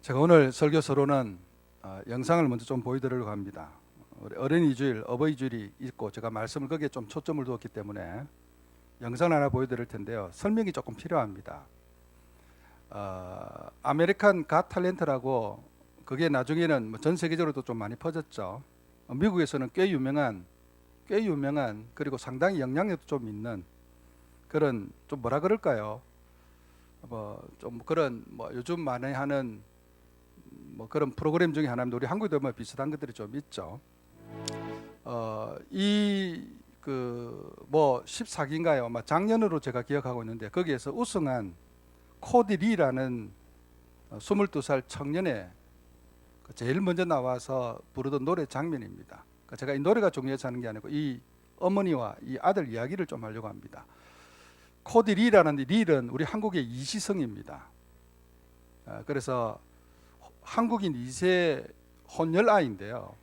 제가 오늘 설교 서론은 영상을 먼저 좀 보여드리려고 합니다. 어린이 주일, 어버이 주일이 있고 제가 말씀을 거기에 좀 초점을 두었기 때문에 영상 하나 보여드릴 텐데요. 설명이 조금 필요합니다. 아메리칸 갓 탤런트라고 그게 나중에는 전 세계적으로도 좀 많이 퍼졌죠. 미국에서는 꽤 유명한 그리고 상당히 영향력도 좀 있는 그런 좀 뭐라 그럴까요? 좀 그런 요즘 많이 하는 그런 프로그램 중에 하나인데 우리 한국에도 비슷한 것들이 좀 있죠. 이 14기인가요? 아마 작년으로 제가 기억하고 있는데 거기에서 우승한 코디 리라는 22살 청년의 제일 먼저 나와서 부르던 노래 장면입니다. 그러니까 제가 이 노래가 중요해서 하는 게 아니고 이 어머니와 이 아들 이야기를 좀 하려고 합니다. 코디 리라는 릴은 우리 한국의 이시성입니다. 그래서 한국인 2세 혼혈 아이인데요.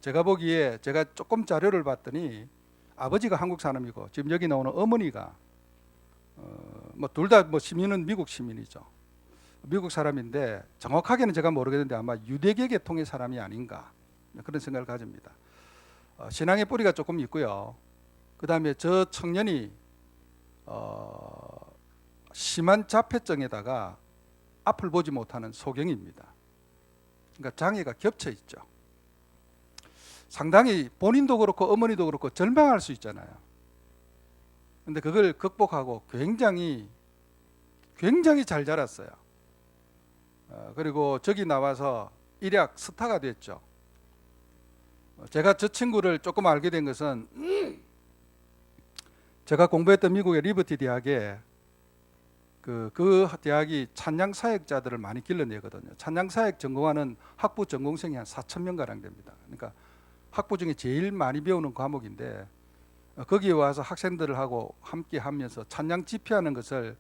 제가 보기에 제가 조금 자료를 봤더니 아버지가 한국 사람이고 지금 여기 나오는 어머니가 둘 다 시민은 미국 시민이죠. 미국 사람인데 정확하게는 제가 모르겠는데 아마 유대계 계통의 사람이 아닌가 그런 생각을 가집니다. 신앙의 뿌리가 조금 있고요. 그 다음에 저 청년이 심한 자폐증에다가 앞을 보지 못하는 소경입니다. 그러니까 장애가 겹쳐 있죠. 상당히 본인도 그렇고 어머니도 그렇고 절망할 수 있잖아요. 근데 그걸 극복하고 굉장히 잘 자랐어요. 그리고 저기 나와서 일약 스타가 됐죠. 제가 저 친구를 조금 알게 된 것은 제가 공부했던 미국의 리버티 대학에 그 대학이 찬양 사역자들을 많이 길러내거든요. 찬양 사역 전공하는 학부 전공생이 한 4,000명 가량 됩니다. 그러니까 학부 중에 제일 많이 배우는 과목인데 거기에 와서 학생들하고 함께 하면서 찬양 집회하는 것을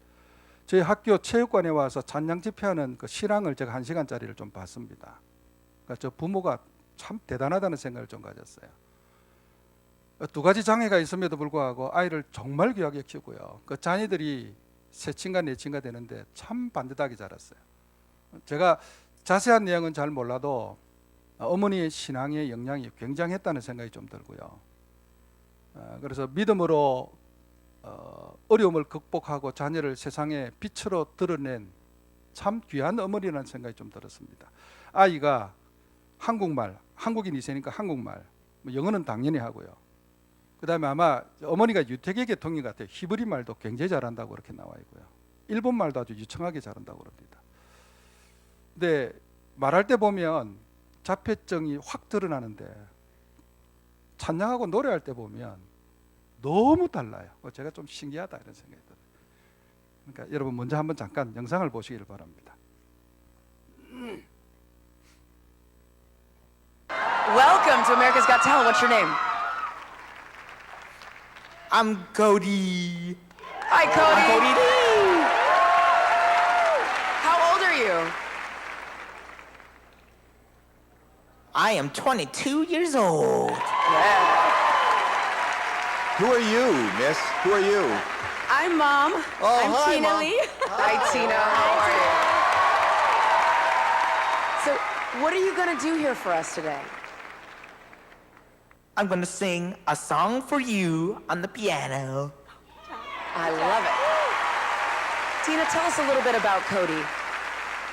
저희 학교 체육관에 와서 찬양 집회하는 그 실황을 제가 1시간짜리를 좀 봤습니다. 그러니까 저 부모가 참 대단하다는 생각을 좀 가졌어요. 두 가지 장애가 있음에도 불구하고 아이를 정말 귀하게 키우고요. 그 자녀들이 세 친가 네 친가 되는데 참 반듯하게 자랐어요. 제가 자세한 내용은 잘 몰라도 어머니의 신앙의 영향이 굉장했다는 생각이 좀 들고요. 그래서 믿음으로 어려움을 극복하고 자녀를 세상의 빛으로 드러낸 참 귀한 어머니라는 생각이 좀 들었습니다. 아이가 한국말, 한국인 2세니까 한국말, 영어는 당연히 하고요. 그 다음에 아마 어머니가 유태계 계통인 것 같아요. 히브리 말도 굉장히 잘한다고 그렇게 나와 있고요. 일본 말도 아주 유창하게 잘한다고 그럽니다. 근데 말할 때 보면 자폐증이 확 드러나는데 찬양하고 노래할 때 보면 너무 달라요. 제가 좀 신기하다 이런 생각이 들어요. 그러니까 여러분 먼저 한번 잠깐 영상을 보시길 바랍니다. Welcome to America's Got Talent. What's your name? I'm Cody. Hi, Cody. I'm Cody Lee. How old are you? I am 22 years old. Yeah. Who are you, miss? Who are you? I'm Mom. Oh, I'm hi, Tina Mom. Lee. Hi, Tina. How are you? So, what are you going to do here for us today? I'm gonna sing a song for you on the piano. I love it. Tina, tell us a little bit about Cody.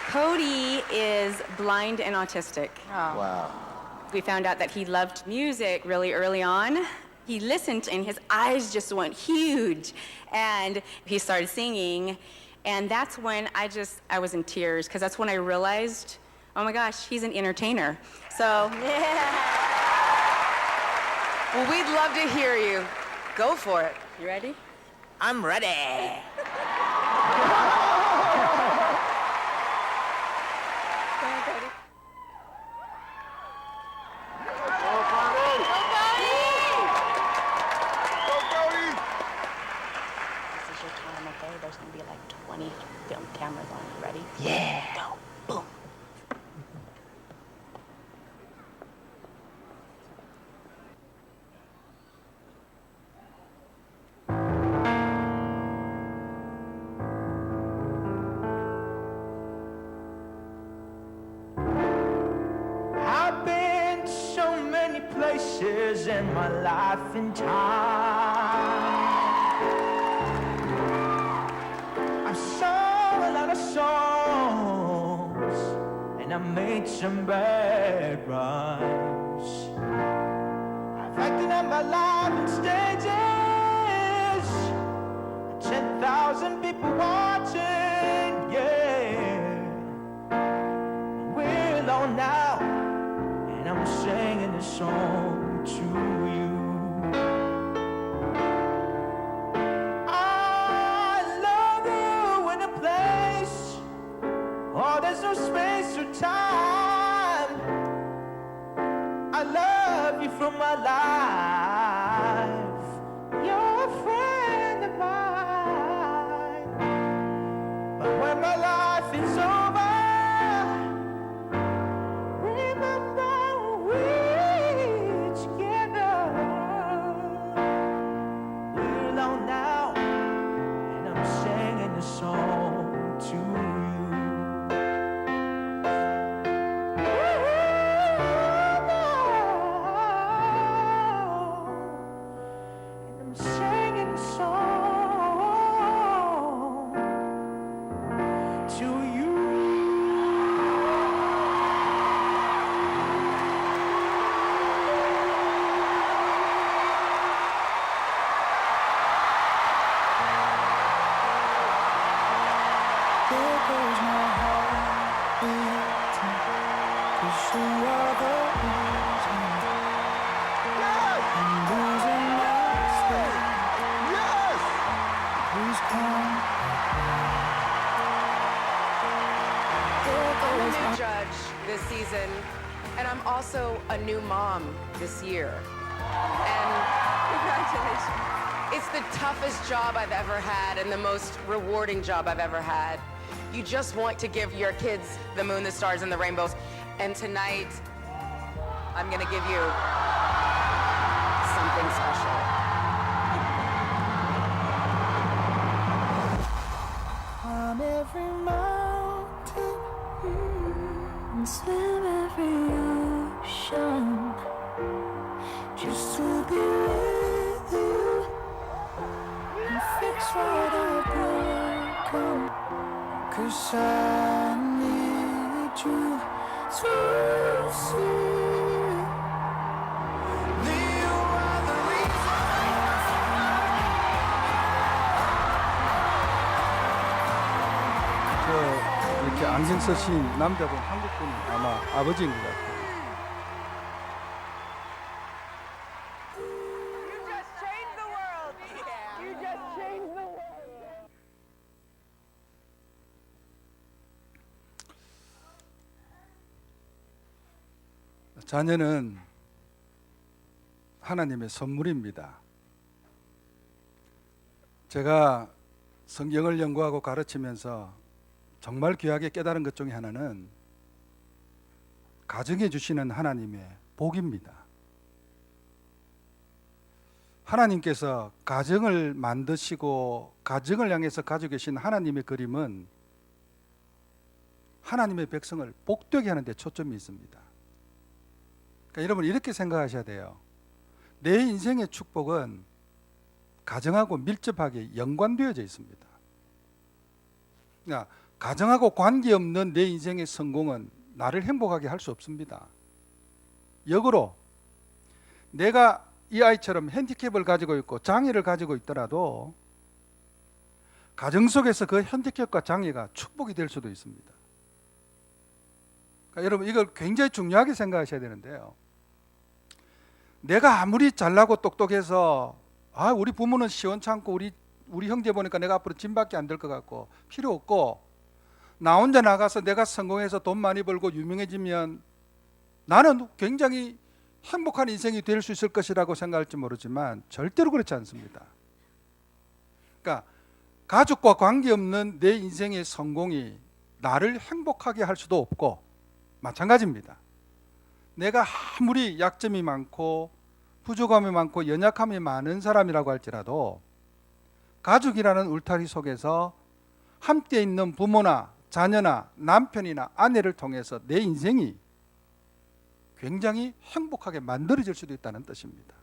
Cody is blind and autistic. Wow. We found out that he loved music really early on. He listened and his eyes just went huge. And he started singing. And that's when I was in tears because that's when I realized, oh my gosh, he's an entertainer. So, Well, we'd love to hear you. Go for it. you ready? I'm ready. This is your time, okay? There's gonna be like 20 film cameras on you. Ready? Yeah. Go. Boom. places in my life and time. I've sung a lot of songs, and I made some bad rhymes. I've acted out my life on stages, 10,000 people watching, yeah. We're alone now, and I'm singing this song to you. I love you in a place, oh, there's no space or time. I love you from my life. You're a friend of mine. But when my life is over, remember we're together. We're alone now, and I'm singing this song to you. And I'm singing a song to you. There goes my heart beating, 'cause you are the reason I'm losing my sleep. Please come. There I'm a goes new my judge this season, and I'm also a new mom this year. And congratulations. It's the toughest job I've ever had and the most rewarding job I've ever had. You just want to give your kids the moon, the stars, and the rainbows. And tonight, I'm gonna give you something special. climb every mountain and swim every ocean just to be with you and fix what I've broken. 'Cause I need you to see that you are the 저 이렇게 안경 쓰신 남자분 한국분 아마 아버지인 것 같아요. You just changed the world. You just changed the world. 자녀는 하나님의 선물입니다. 제가 성경을 연구하고 가르치면서 정말 귀하게 깨달은 것 중에 하나는 가정해 주시는 하나님의 복입니다. 하나님께서 가정을 만드시고 가정을 향해서 가지고 계신 하나님의 그림은 하나님의 백성을 복되게 하는 데 초점이 있습니다. 그러니까 여러분 이렇게 생각하셔야 돼요. 내 인생의 축복은 가정하고 밀접하게 연관되어져 있습니다. 그러니까 가정하고 관계없는 내 인생의 성공은 나를 행복하게 할 수 없습니다. 역으로 내가 이 아이처럼 핸디캡을 가지고 있고 장애를 가지고 있더라도 가정 속에서 그 핸디캡과 장애가 축복이 될 수도 있습니다. 그러니까 여러분 이걸 굉장히 중요하게 생각하셔야 되는데요. 내가 아무리 잘나고 똑똑해서 우리 부모는 시원찮고 우리 형제 보니까 내가 앞으로 짐밖에 안 될 것 같고 필요 없고 나 혼자 나가서 내가 성공해서 돈 많이 벌고 유명해지면 나는 굉장히 행복한 인생이 될 수 있을 것이라고 생각할지 모르지만 절대로 그렇지 않습니다. 그러니까 가족과 관계없는 내 인생의 성공이 나를 행복하게 할 수도 없고 마찬가지입니다. 내가 아무리 약점이 많고 부족함이 많고 연약함이 많은 사람이라고 할지라도 가족이라는 울타리 속에서 함께 있는 부모나 자녀나 남편이나 아내를 통해서 내 인생이 굉장히 행복하게 만들어질 수도 있다는 뜻입니다.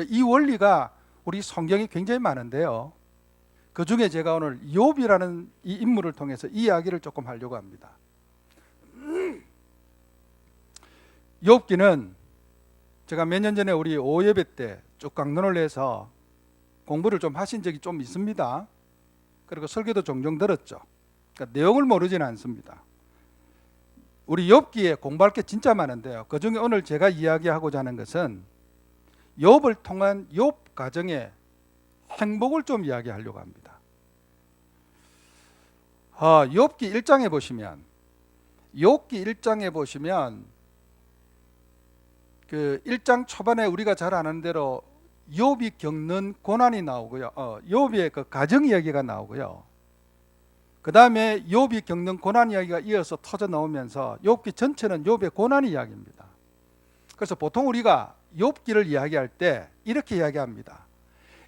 이 원리가 우리 성경이 굉장히 많은데요. 그 중에 제가 오늘 욥이라는 이 인물을 통해서 이 이야기를 조금 하려고 합니다. 욥기는 제가 몇 년 전에 우리 오예배 때 쭉 강론을 해서 공부를 좀 하신 적이 좀 있습니다. 그리고 설교도 종종 들었죠. 그러니까 내용을 모르지는 않습니다. 우리 욥기에 공부할 게 진짜 많은데요. 그 중에 오늘 제가 이야기하고자 하는 것은 욥을 통한 욥 가정의 행복을 좀 이야기하려고 합니다. 욥기 1장에 보시면 그 1장 초반에 우리가 잘 아는 대로 욥이 겪는 고난이 나오고요. 욥의 그 가정 이야기가 나오고요. 그 다음에 욥이 겪는 고난 이야기가 이어서 터져 나오면서 욥기 전체는 욥의 고난 이야기입니다. 그래서 보통 우리가 욥기를 이야기할 때 이렇게 이야기합니다.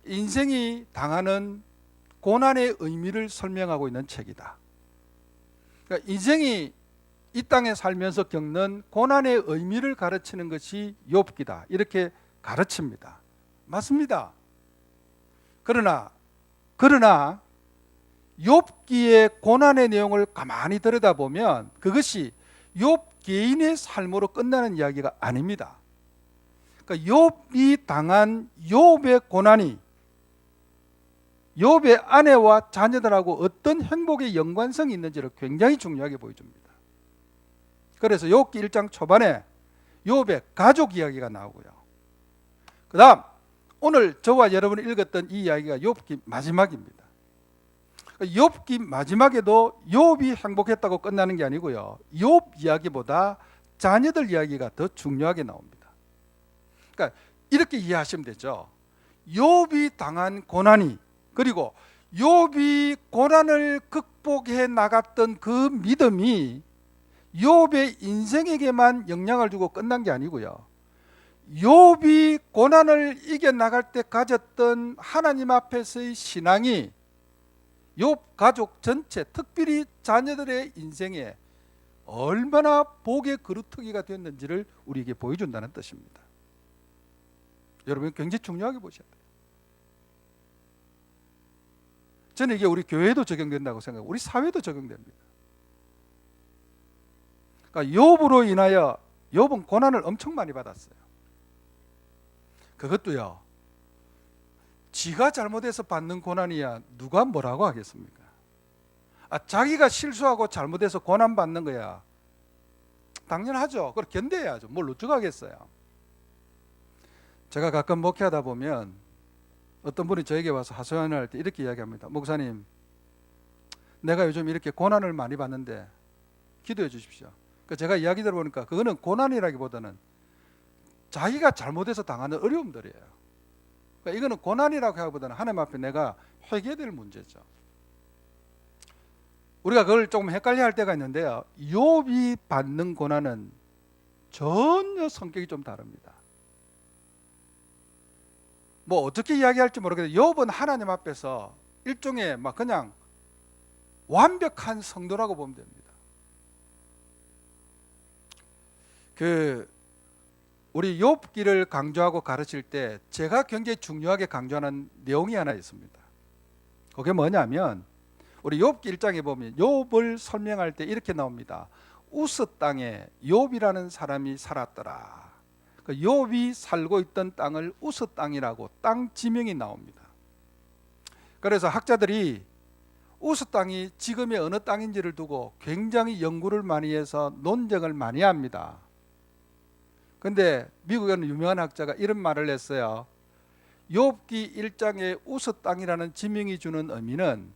인생이 당하는 고난의 의미를 설명하고 있는 책이다. 그러니까 인생이 이 땅에 살면서 겪는 고난의 의미를 가르치는 것이 욥기다. 이렇게 가르칩니다. 맞습니다. 그러나 욥기의 고난의 내용을 가만히 들여다보면 그것이 욥 개인의 삶으로 끝나는 이야기가 아닙니다. 그러니까 욥이 당한 욥의 고난이 욥의 아내와 자녀들하고 어떤 행복의 연관성이 있는지를 굉장히 중요하게 보여줍니다. 그래서 욥기 1장 초반에 욥의 가족 이야기가 나오고요. 그 다음 오늘 저와 여러분이 읽었던 이 이야기가 욥기 마지막입니다. 욥기 마지막에도 욥이 행복했다고 끝나는 게 아니고요. 욥 이야기보다 자녀들 이야기가 더 중요하게 나옵니다. 그러니까 이렇게 이해하시면 되죠. 욥이 당한 고난이 그리고 욥이 고난을 극복해 나갔던 그 믿음이 욥의 인생에게만 영향을 주고 끝난 게 아니고요. 욥이 고난을 이겨나갈 때 가졌던 하나님 앞에서의 신앙이 욥 가족 전체, 특별히 자녀들의 인생에 얼마나 복의 그루터기가 됐는지를 우리에게 보여준다는 뜻입니다. 여러분 굉장히 중요하게 보셔야 돼요. 저는 이게 우리 교회에도 적용된다고 생각하고 우리 사회도 적용됩니다. 그러니까 욥으로 인하여 욥은 고난을 엄청 많이 받았어요. 그것도요. 지가 잘못해서 받는 고난이야 누가 뭐라고 하겠습니까? 자기가 실수하고 잘못해서 고난 받는 거야 당연하죠. 그걸 견뎌야죠. 뭘 어쩌겠어요. 제가 가끔 목회하다 보면 어떤 분이 저에게 와서 하소연을 할 때 이렇게 이야기합니다. 목사님, 내가 요즘 이렇게 고난을 많이 받는데 기도해 주십시오. 제가 이야기 들어보니까 그거는 고난이라기보다는 자기가 잘못해서 당하는 어려움들이에요. 그러니까 이거는 고난이라고 하기보다는 하나님 앞에 내가 회개될 문제죠. 우리가 그걸 조금 헷갈려 할 때가 있는데요. 욥이 받는 고난은 전혀 성격이 좀 다릅니다. 뭐 어떻게 이야기할지 모르겠는데 욥은 하나님 앞에서 일종의 막 그냥 완벽한 성도라고 보면 됩니다. 우리 욥기를 강조하고 가르칠 때 제가 굉장히 중요하게 강조하는 내용이 하나 있습니다. 그게 뭐냐면 우리 욥기 1장에 보면 욥을 설명할 때 이렇게 나옵니다. 우스 땅에 욥이라는 사람이 살았더라. 욥이 살고 있던 땅을 우스 땅이라고 땅 지명이 나옵니다. 그래서 학자들이 우스 땅이 지금의 어느 땅인지를 두고 굉장히 연구를 많이 해서 논쟁을 많이 합니다. 근데 미국에는 유명한 학자가 이런 말을 했어요. 욥기 1장의 우스 땅이라는 지명이 주는 의미는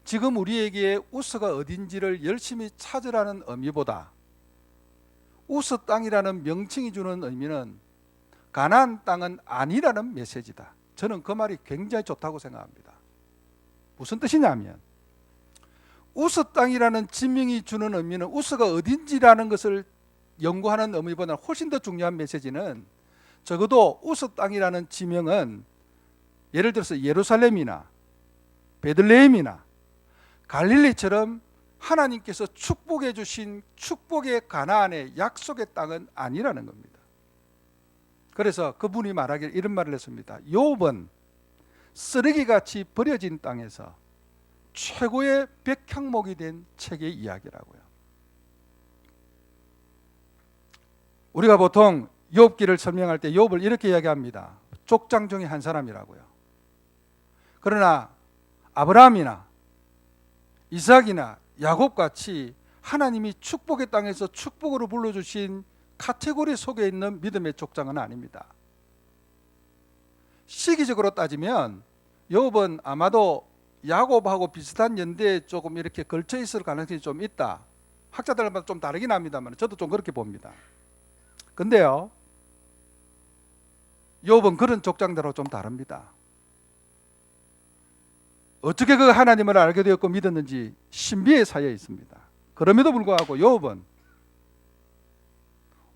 지금 우리에게 우스가 어딘지를 열심히 찾으라는 의미보다 우스 땅이라는 명칭이 주는 의미는 가나안 땅은 아니라는 메시지다. 저는 그 말이 굉장히 좋다고 생각합니다. 무슨 뜻이냐면 우스 땅이라는 지명이 주는 의미는 우스가 어딘지라는 것을 연구하는 의미보다 훨씬 더 중요한 메시지는 적어도 우스 땅이라는 지명은 예를 들어서 예루살렘이나 베들레헴이나 갈릴리처럼 하나님께서 축복해 주신 축복의 가나안의 약속의 땅은 아니라는 겁니다. 그래서 그분이 말하길 이런 말을 했습니다. 욥은 쓰레기같이 버려진 땅에서 최고의 백향목이 된 책의 이야기라고요. 우리가 보통 욥기를 설명할 때 욥을 이렇게 이야기합니다. 족장 중에 한 사람이라고요. 그러나 아브라함이나 이삭이나 야곱같이 하나님이 축복의 땅에서 축복으로 불러주신 카테고리 속에 있는 믿음의 족장은 아닙니다. 시기적으로 따지면 욥은 아마도 야곱하고 비슷한 연대에 조금 이렇게 걸쳐 있을 가능성이 좀 있다. 학자들마다 좀 다르긴 합니다만 저도 좀 그렇게 봅니다. 근데요, 욥은 그런 족장대로 좀 다릅니다. 어떻게 그 하나님을 알게 되었고 믿었는지 신비에 쌓여 있습니다. 그럼에도 불구하고 욥은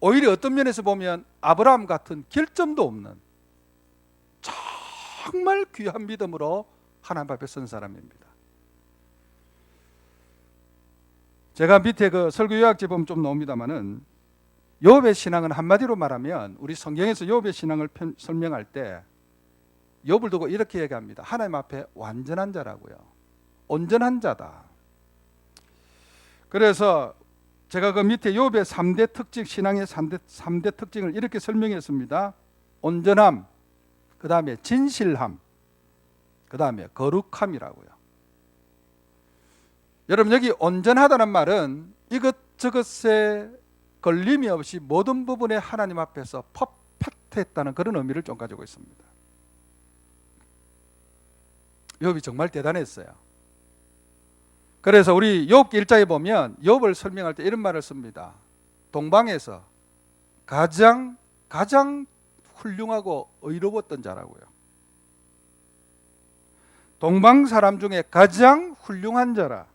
오히려 어떤 면에서 보면 아브라함 같은 결점도 없는 정말 귀한 믿음으로 하나님 앞에 선 사람입니다. 제가 밑에 그 설교 요약집 보면 좀 나옵니다만은 욥의 신앙은 한마디로 말하면 우리 성경에서 욥의 신앙을 설명할 때 욥을 두고 이렇게 얘기합니다. 하나님 앞에 완전한 자라고요. 온전한 자다. 그래서 제가 그 밑에 욥의 3대 특징, 신앙의 3대 특징을 이렇게 설명했습니다. 온전함, 그 다음에 진실함, 그 다음에 거룩함이라고요. 여러분, 여기 온전하다는 말은 이것저것에 걸림이 없이 모든 부분에 하나님 앞에서 퍼펙트했다는 그런 의미를 좀 가지고 있습니다. 욥이 정말 대단했어요. 그래서 우리 욥기 1장에 보면 욥을 설명할 때 이런 말을 씁니다. 동방에서 가장 훌륭하고 의로웠던 자라고요. 동방 사람 중에 가장 훌륭한 자라.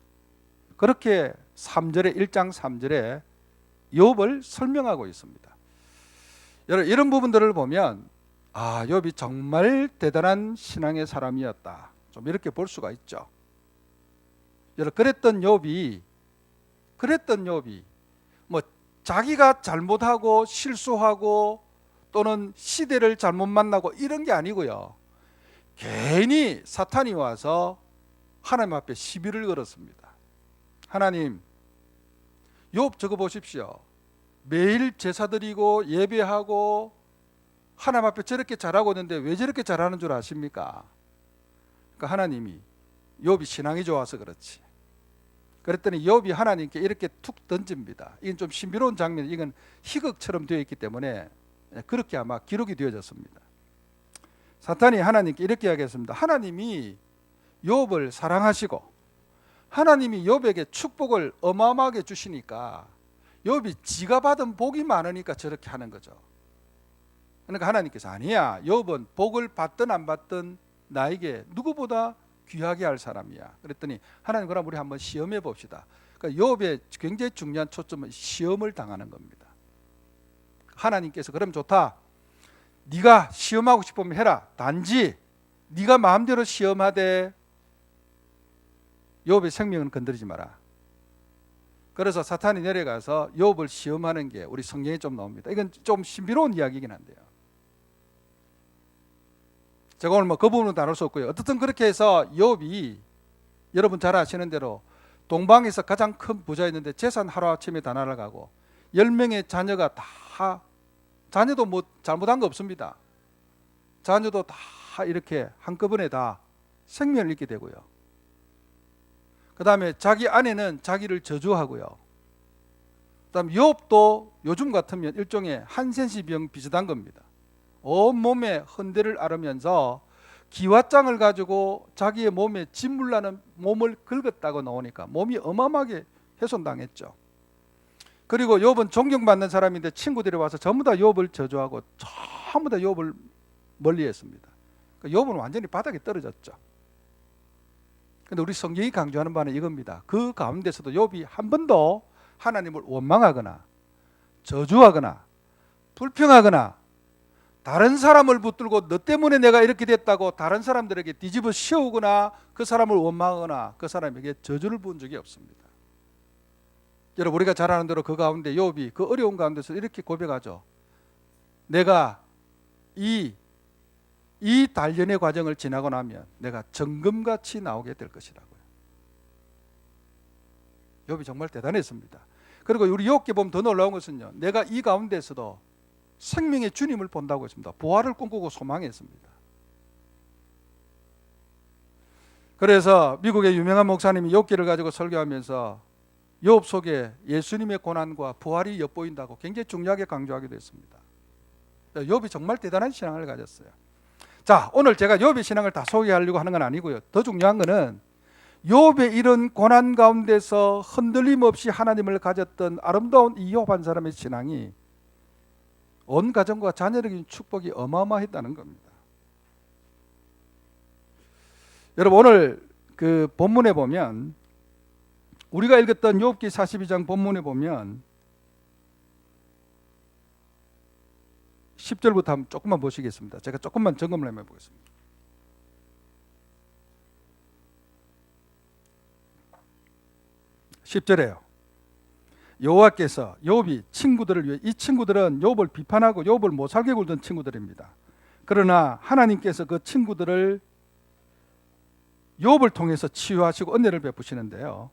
그렇게 3절에 1장 3절에 욥을 설명하고 있습니다. 여러분, 이런 부분들을 보면 욥이 정말 대단한 신앙의 사람이었다. 좀 이렇게 볼 수가 있죠. 여러분, 그랬던 욥이 뭐 자기가 잘못하고 실수하고 또는 시대를 잘못 만나고 이런 게 아니고요. 괜히 사탄이 와서 하나님 앞에 시비를 걸었습니다. 하나님, 욥 저거 보십시오. 매일 제사 드리고 예배하고 하나님 앞에 저렇게 잘하고 있는데 왜 저렇게 잘하는 줄 아십니까? 그러니까 하나님이 욥이 신앙이 좋아서 그렇지. 그랬더니 욥이 하나님께 이렇게 툭 던집니다. 이건 좀 신비로운 장면, 이건 희극처럼 되어 있기 때문에 그렇게 아마 기록이 되어졌습니다. 사탄이 하나님께 이렇게 이야기했습니다. 하나님이 욥을 사랑하시고 하나님이 욥에게 축복을 어마어마하게 주시니까 욥이 지가 받은 복이 많으니까 저렇게 하는 거죠. 그러니까 하나님께서 아니야, 욥은 복을 받든 안 받든 나에게 누구보다 귀하게 할 사람이야. 그랬더니 하나님, 그럼 우리 한번 시험해 봅시다. 그러니까 욥의 굉장히 중요한 초점은 시험을 당하는 겁니다. 하나님께서 그럼 좋다, 네가 시험하고 싶으면 해라. 단지 네가 마음대로 시험하되 욥의 생명은 건드리지 마라. 그래서 사탄이 내려가서 욥을 시험하는 게 우리 성경에 좀 나옵니다. 이건 좀 신비로운 이야기이긴 한데요. 제가 오늘 뭐 그 부분은 다룰 수 없고요. 어떻든 그렇게 해서 욥이 여러분 잘 아시는 대로 동방에서 가장 큰 부자였는데 재산 하루아침에 다 날아가고 10명의 자녀가 다, 자녀도 뭐 잘못한 거 없습니다. 자녀도 다 이렇게 한꺼번에 다 생명을 잃게 되고요. 그 다음에 자기 아내는 자기를 저주하고요. 그 다음에 욥도 요즘 같으면 일종의 한센시병 비슷한 겁니다. 온몸에 흔대를 앓으면서 기왓장을 가지고 자기의 몸에 짓물나는 몸을 긁었다고 나오니까 몸이 어마어마하게 훼손당했죠. 그리고 욥은 존경받는 사람인데 친구들이 와서 전부 다 욥을 저주하고 전부 다 욥을 멀리했습니다. 그러니까 욥은 완전히 바닥에 떨어졌죠. 근데 우리 성경이 강조하는 바는 이겁니다. 그 가운데서도 욥이 한 번도 하나님을 원망하거나 저주하거나 불평하거나 다른 사람을 붙들고 너 때문에 내가 이렇게 됐다고 다른 사람들에게 뒤집어 씌우거나 그 사람을 원망하거나 그 사람에게 저주를 부은 적이 없습니다. 여러분 우리가 잘 아는 대로 그 가운데 욥이 그 어려운 가운데서 이렇게 고백하죠. 내가 이 단련의 과정을 지나고 나면 내가 정금같이 나오게 될 것이라고요. 욥이 정말 대단했습니다. 그리고 우리 욥기 보면 더 놀라운 것은요, 내가 이 가운데서도 생명의 주님을 본다고 했습니다. 부활을 꿈꾸고 소망했습니다. 그래서 미국의 유명한 목사님이 욥기를 가지고 설교하면서 욥 속에 예수님의 고난과 부활이 엿보인다고 굉장히 중요하게 강조하기도 했습니다. 욥이 정말 대단한 신앙을 가졌어요. 자, 오늘 제가 욥의 신앙을 다 소개하려고 하는 건 아니고요. 더 중요한 것은 욥의 이런 고난 가운데서 흔들림 없이 하나님을 가졌던 아름다운 이 욥 한 사람의 신앙이 온 가정과 자녀에게 축복이 어마어마했다는 겁니다. 여러분 오늘 그 본문에 보면 우리가 읽었던 욥기 42장 본문에 보면 10절부터 한번 조금만 보시겠습니다. 제가 조금만 점검을 해보겠습니다. 10절에요. 여호와께서 욥이 친구들을 위해, 이 친구들은 욥을 비판하고 욥을 못 살게 굴던 친구들입니다. 그러나 하나님께서 그 친구들을 욥을 통해서 치유하시고 은혜를 베푸시는데요.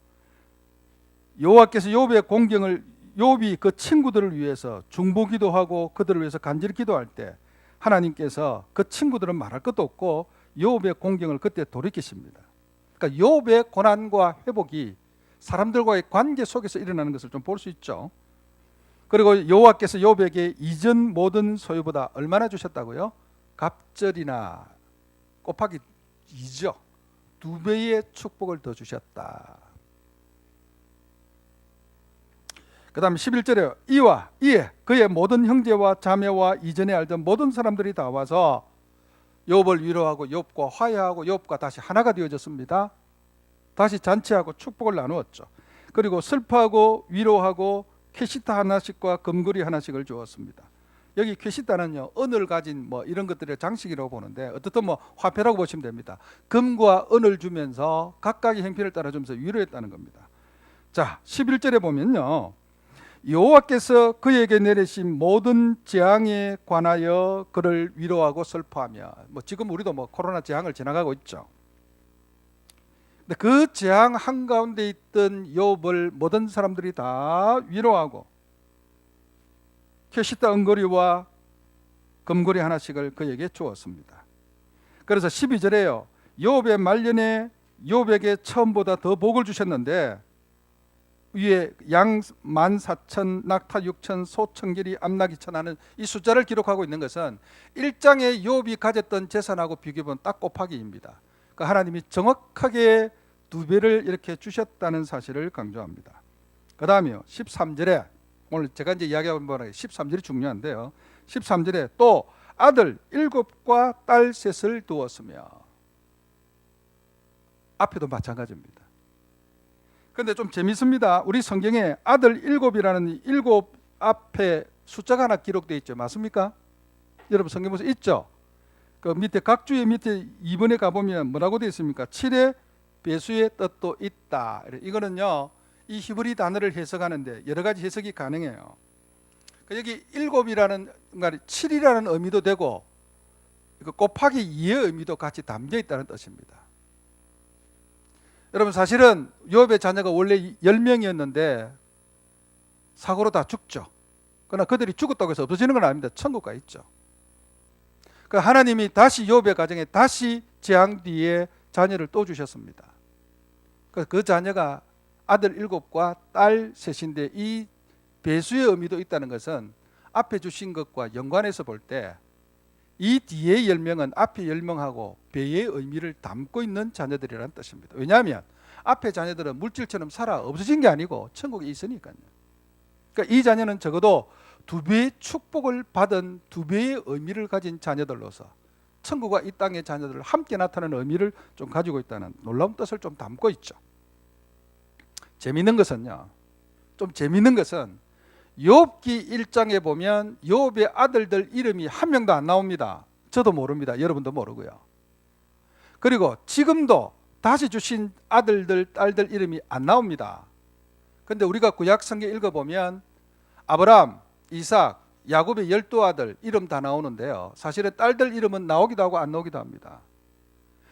여호와께서 욥의 공경을, 욥이 그 친구들을 위해서 중보기도 하고 그들을 위해서 간절히 기도할 때 하나님께서 그 친구들은 말할 것도 없고 욥의 공경을 그때 돌이키십니다. 그러니까 욥의 고난과 회복이 사람들과의 관계 속에서 일어나는 것을 좀 볼 수 있죠. 그리고 여호와께서 욥에게 이전 모든 소유보다 얼마나 주셨다고요? 갑절이나 곱하기 2죠. 2배의 축복을 더 주셨다. 그 다음 11절에 이와 이에 그의 모든 형제와 자매와 이전에 알던 모든 사람들이 다 와서 욥을 위로하고 욥과 화해하고 욥과 다시 하나가 되어졌습니다. 다시 잔치하고 축복을 나누었죠. 그리고 슬퍼하고 위로하고 캐시타 하나씩과 금고리 하나씩을 주었습니다. 여기 캐시타는요, 은을 가진 뭐 이런 것들의 장식이라고 보는데 어떻든 뭐 화폐라고 보시면 됩니다. 금과 은을 주면서 각각의 행편을 따라주면서 위로했다는 겁니다. 자, 11절에 보면요, 여호와께서 그에게 내리신 모든 재앙에 관하여 그를 위로하고 슬퍼하며, 뭐 지금 우리도 뭐 코로나 재앙을 지나가고 있죠. 근데 그 재앙 한가운데 있던 욥을 모든 사람들이 다 위로하고 캐시타 은고리와 금고리 하나씩을 그에게 주었습니다. 그래서 12절에요, 욥의 말년에 욥에게 처음보다 더 복을 주셨는데 위에 양 14,000, 낙타 6,000, 소 1,000개리, 암낙 2,000 하는 이 숫자를 기록하고 있는 것은 1장에 욥이 가졌던 재산하고 비교해보면 딱 곱하기입니다. 그러니까 하나님이 정확하게 2배를 이렇게 주셨다는 사실을 강조합니다. 그 다음에요, 13절에 오늘 제가 이제 이야기하는 바는 13절이 중요한데요, 13절에 또 아들 7과 딸 3을 두었으며, 앞에도 마찬가지입니다. 그런데 좀 재밌습니다. 우리 성경에 아들 7이라는 7 앞에 숫자가 하나 기록되어 있죠. 맞습니까? 여러분 성경 보세요. 있죠? 그 밑에 각주의 밑에 2번에 가보면 뭐라고 되어 있습니까? 7의 배수의 뜻도 있다. 이거는요, 이 히브리 단어를 해석하는데 여러 가지 해석이 가능해요. 여기 7이라는, 그러니까 7이라는 의미도 되고 곱하기 2의 의미도 같이 담겨 있다는 뜻입니다. 여러분 사실은 욥의 자녀가 원래 10명이었는데 사고로 다 죽죠. 그러나 그들이 죽었다고 해서 없어지는 건 아닙니다. 천국 가 있죠. 그러니까 하나님이 다시 욥의 가정에 다시 재앙 뒤에 자녀를 또 주셨습니다. 그 자녀가 아들 7과 딸 3인데 이 배수의 의미도 있다는 것은 앞에 주신 것과 연관해서 볼 때 이 뒤의 10명은 앞에 10명하고 배의 의미를 담고 있는 자녀들이라는 뜻입니다. 왜냐하면 앞에 자녀들은 물질처럼 살아 없어진 게 아니고 천국에 있으니까요. 그러니까 이 자녀는 적어도 2배의 축복을 받은 2배의 의미를 가진 자녀들로서 천국과 이 땅의 자녀들을 함께 나타내는 의미를 좀 가지고 있다는 놀라운 뜻을 좀 담고 있죠. 재미있는 것은요, 좀 재미있는 것은 욥기 1장에 보면 욥의 아들들 이름이 한 명도 안 나옵니다. 저도 모릅니다. 여러분도 모르고요. 그리고 지금도 다시 주신 아들들 딸들 이름이 안 나옵니다. 근데 우리가 구약 성경 읽어보면 아브라함, 이삭, 야곱의 12아들 이름 다 나오는데요. 사실은 딸들 이름은 나오기도 하고 안 나오기도 합니다.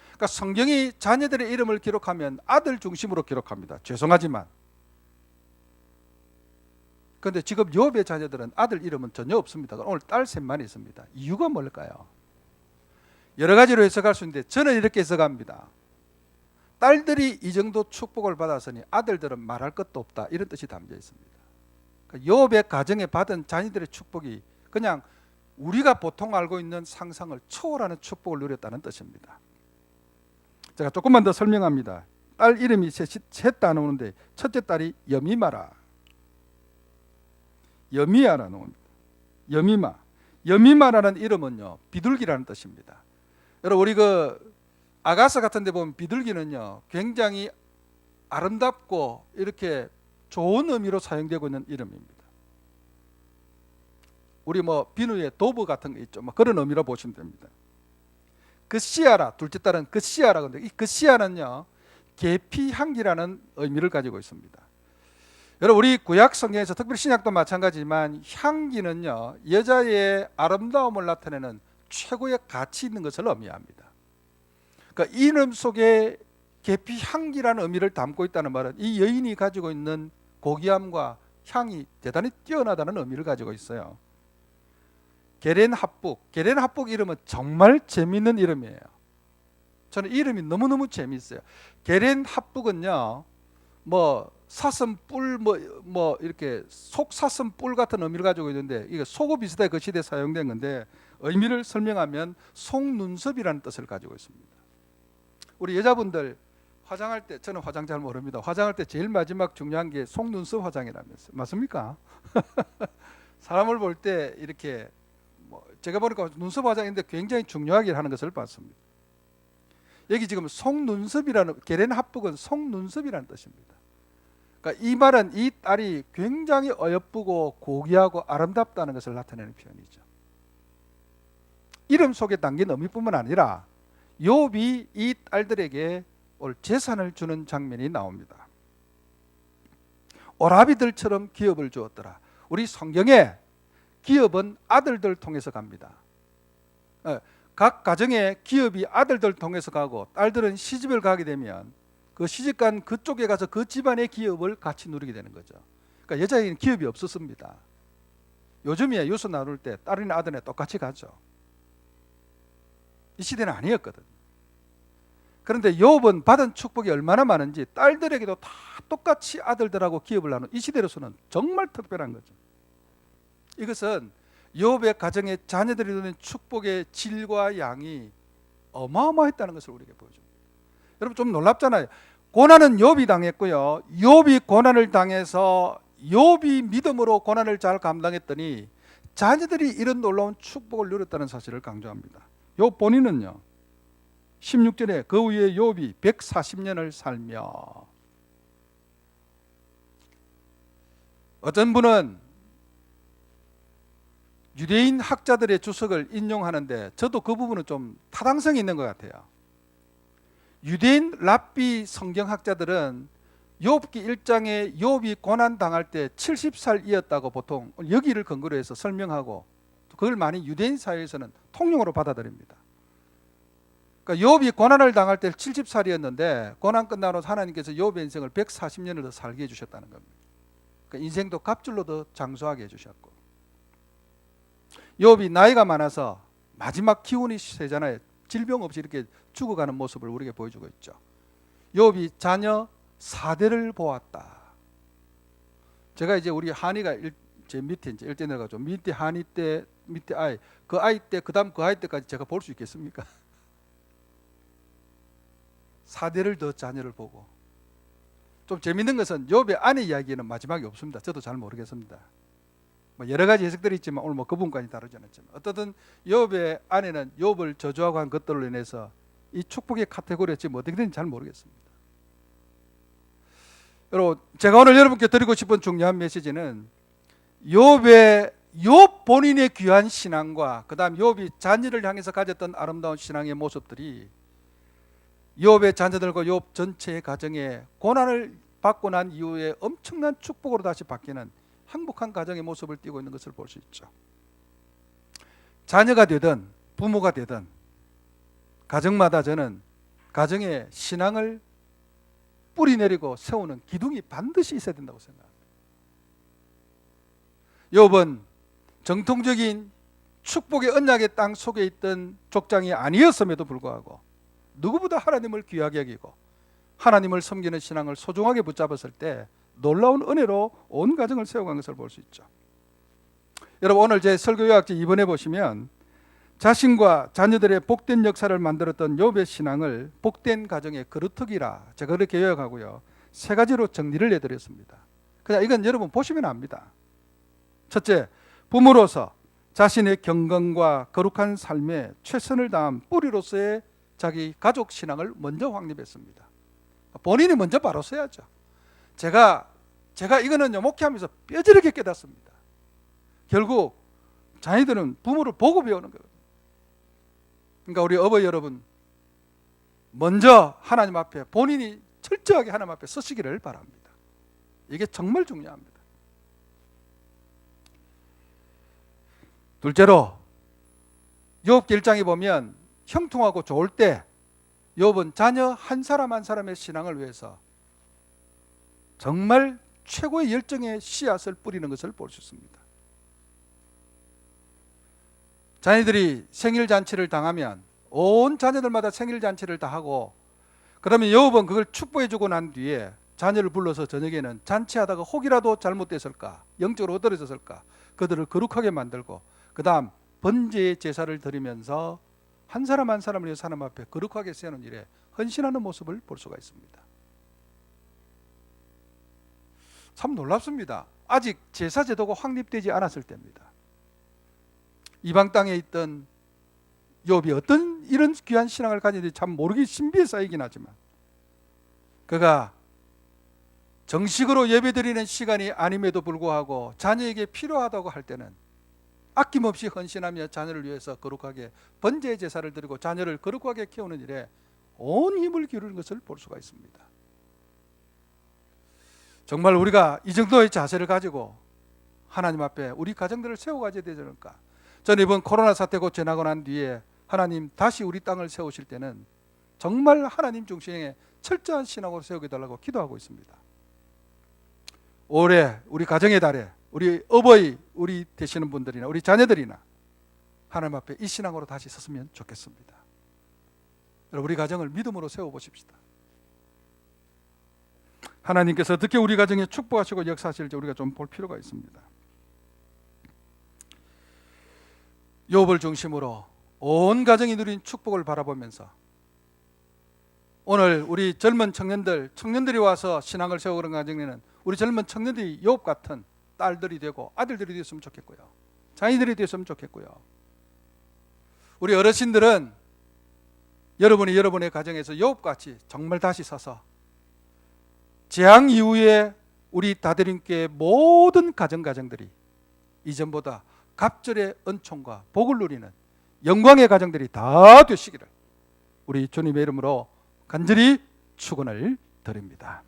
그러니까 성경이 자녀들의 이름을 기록하면 아들 중심으로 기록합니다. 죄송하지만. 그런데 지금 욥의 자녀들은 아들 이름은 전혀 없습니다. 오늘 딸 셋만 있습니다. 이유가 뭘까요? 여러 가지로 해석할 수 있는데 저는 이렇게 해석합니다. 딸들이 이 정도 축복을 받았으니 아들들은 말할 것도 없다, 이런 뜻이 담겨 있습니다. 그러니까 욥의 가정에 받은 자녀들의 축복이 그냥 우리가 보통 알고 있는 상상을 초월하는 축복을 누렸다는 뜻입니다. 제가 조금만 더 설명합니다. 딸 이름이 셋 다 나오는데 첫째 딸이 여미마라, 여미야라 나옵니다. 여미마. 여미마라는 이름은요, 비둘기라는 뜻입니다. 여러분, 우리 그 아가서 같은 데 보면 비둘기는요, 굉장히 아름답고 이렇게 좋은 의미로 사용되고 있는 이름입니다. 우리 뭐 비누에 도브 같은 거 있죠. 뭐 그런 의미로 보시면 됩니다. 그시아라, 둘째 딸은 그시아라. 근데 이 그시아는요, 계피 향기라는 의미를 가지고 있습니다. 여러분, 우리 구약 성경에서 특별히 신약도 마찬가지지만 향기는요, 여자의 아름다움을 나타내는 최고의 가치 있는 것을 의미합니다. 그러니까 이름 속에 계피 향기라는 의미를 담고 있다는 말은 이 여인이 가지고 있는 고귀함과 향이 대단히 뛰어나다는 의미를 가지고 있어요. 게렌 합북 이름은 정말 재미있는 이름이에요. 저는 이름이 너무너무 재미있어요. 게렌 합북은요, 뭐 사슴뿔 뭐 이렇게 속사슴뿔 같은 의미를 가지고 있는데, 이게 속어 비슷하게 그 시대에 사용된 건데 의미를 설명하면 속눈썹이라는 뜻을 가지고 있습니다. 우리 여자분들 화장할 때, 저는 화장 잘 모릅니다. 화장할 때 제일 마지막 중요한 게 속눈썹 화장이라면서요. 맞습니까? 사람을 볼 때 이렇게 제가 보니까 눈썹 화장인데 굉장히 중요하게 하는 것을 봤습니다. 여기 지금 속눈썹이라는, 게렌 합북은 속눈썹이라는 뜻입니다. 그러니까 이 말은 이 딸이 굉장히 어여쁘고 고귀하고 아름답다는 것을 나타내는 표현이죠. 이름 속에 담긴 의미뿐만 아니라 욥이 이 딸들에게 올 재산을 주는 장면이 나옵니다. 오라비들처럼 기업을 주었더라. 우리 성경에 기업은 아들들 통해서 갑니다. 각 가정에 기업이 아들들 통해서 가고, 딸들은 시집을 가게 되면 그 시집간 그쪽에 가서 그 집안의 기업을 같이 누리게 되는 거죠. 그러니까 여자에게는 기업이 없었습니다. 요즘이야 유서 나눌 때 딸이나 아들이나 똑같이 가죠. 이 시대는 아니었거든. 그런데 욥은 받은 축복이 얼마나 많은지 딸들에게도 다 똑같이 아들들하고 기업을 나눈, 이 시대로서는 정말 특별한 거죠. 이것은 욥의 가정에 자녀들이 누리는 축복의 질과 양이 어마어마했다는 것을 우리에게 보여줍니다. 여러분, 좀 놀랍잖아요. 고난은 욥이 당했고요, 욥이 고난을 당해서 욥이 믿음으로 고난을 잘 감당했더니 자녀들이 이런 놀라운 축복을 누렸다는 사실을 강조합니다. 욥 본인은요, 16절에 그 후에 욥이 140년을 살며, 어떤 분은 유대인 학자들의 주석을 인용하는데 저도 그 부분은 좀 타당성이 있는 것 같아요. 유대인 랍비 성경학자들은 욥기 1장에 욥이 고난당할 때 70살이었다고 보통 여기를 근거로 해서 설명하고, 그걸 많이 유대인 사회에서는 통용으로 받아들입니다. 그러니까 욥이 고난을 당할 때 70살이었는데 고난 끝나고 하나님께서 욥의 인생을 140년을 더 살게 해주셨다는 겁니다. 그러니까 인생도 갑줄로 더 장수하게 해주셨고, 욥이 나이가 많아서 마지막 기운이 세잖아요. 질병 없이 이렇게 죽어가는 모습을 우리에게 보여주고 있죠. 욥이 자녀 4대를 보았다. 제가 이제 우리 한이가 제 밑에 이제 일제 내려가죠. 밑에 한이 때, 밑에 아이, 그 아이 때, 그다음 그 아이 때까지 제가 볼 수 있겠습니까? 4대를 더 자녀를 보고. 좀 재밌는 것은 욥의 아내 이야기는 마지막이 없습니다. 저도 잘 모르겠습니다. 뭐 여러 가지 해석들이 있지만 오늘 뭐 그 부분까지 다루지 않았지만, 어떻든 욥의 아내는 욥을 저주하고 한 것들로 인해서 이 축복의 카테고리에 지금 어떻게 되는지 잘 모르겠습니다. 여러분, 제가 오늘 여러분께 드리고 싶은 중요한 메시지는 욥 본인의 귀한 신앙과 그다음 욥이 자녀를 향해서 가졌던 아름다운 신앙의 모습들이 욥의 자녀들과 욥 전체의 가정에 고난을 받고 난 이후에 엄청난 축복으로 다시 바뀌는 행복한 가정의 모습을 띠고 있는 것을 볼 수 있죠. 자녀가 되든 부모가 되든 가정마다 저는 가정의 신앙을 뿌리내리고 세우는 기둥이 반드시 있어야 된다고 생각합니다. 욥은 정통적인 축복의 언약의 땅 속에 있던 족장이 아니었음에도 불구하고 누구보다 하나님을 귀하게 여기고 하나님을 섬기는 신앙을 소중하게 붙잡았을 때 놀라운 은혜로 온 가정을 세워간 것을 볼 수 있죠. 여러분, 오늘 제 설교 요약지 2번에 보시면 자신과 자녀들의 복된 역사를 만들었던 욥의 신앙을 복된 가정의 그루터기라 제가 그렇게 요약하고요, 3가지로 정리를 해드렸습니다. 그냥 이건 여러분 보시면 압니다. 첫째, 부모로서 자신의 경건과 거룩한 삶에 최선을 다한 뿌리로서의 자기 가족 신앙을 먼저 확립했습니다. 본인이 먼저 바로 서야죠. 제가 이거는요, 목회하면서 뼈저리게 깨닫습니다. 결국 자녀들은 부모를 보고 배우는 거거든요. 그러니까 우리 어버이 여러분, 먼저 하나님 앞에 본인이 철저하게 하나님 앞에 서시기를 바랍니다. 이게 정말 중요합니다. 둘째로 욥기 1장에 보면 형통하고 좋을 때 욥은 자녀 한 사람 한 사람의 신앙을 위해서 정말 최고의 열정의 씨앗을 뿌리는 것을 볼 수 있습니다. 자녀들이 생일잔치를 당하면 온 자녀들마다 생일잔치를 다 하고, 그러면 욥은 그걸 축복해주고 난 뒤에 자녀를 불러서 저녁에는 잔치하다가 혹이라도 잘못됐을까, 영적으로 떨어졌을까, 그들을 거룩하게 만들고 그 다음 번제의 제사를 드리면서 한 사람 한 사람을 위해서 하나님 앞에 거룩하게 세우는 일에 헌신하는 모습을 볼 수가 있습니다. 참 놀랍습니다. 아직 제사 제도가 확립되지 않았을 때입니다. 이방 땅에 있던 욥이 어떤 이런 귀한 신앙을 가지는지 참 모르기 신비에 쌓이긴 하지만, 그가 정식으로 예배드리는 시간이 아님에도 불구하고 자녀에게 필요하다고 할 때는 아낌없이 헌신하며 자녀를 위해서 거룩하게 번제의 제사를 드리고 자녀를 거룩하게 키우는 일에 온 힘을 기울이는 것을 볼 수가 있습니다. 정말 우리가 이 정도의 자세를 가지고 하나님 앞에 우리 가정들을 세워가야 되지 않을까. 저는 이번 코로나 사태 곧 지나고 난 뒤에 하나님 다시 우리 땅을 세우실 때는 정말 하나님 중심의 철저한 신앙으로 세우게 달라고 기도하고 있습니다. 올해 우리 가정의 달에 우리 어버이, 우리 되시는 분들이나 우리 자녀들이나 하나님 앞에 이 신앙으로 다시 섰으면 좋겠습니다. 여러분, 우리 가정을 믿음으로 세워보십시다. 하나님께서 어떻게 우리 가정에 축복하시고 역사하실지 우리가 좀 볼 필요가 있습니다. 욥을 중심으로 온 가정이 누린 축복을 바라보면서 오늘 우리 젊은 청년들이 와서 신앙을 세우는 가정에는 우리 젊은 청년들이 욥 같은 딸들이 되고 아들들이 되었으면 좋겠고요, 자녀들이 되었으면 좋겠고요. 우리 어르신들은 여러분이 여러분의 가정에서 욥같이 정말 다시 서서 재앙 이후에 우리 다드림교회 모든 가정들이 이전보다 갑절의 은총과 복을 누리는 영광의 가정들이 다 되시기를 우리 주님의 이름으로 간절히 축원을 드립니다.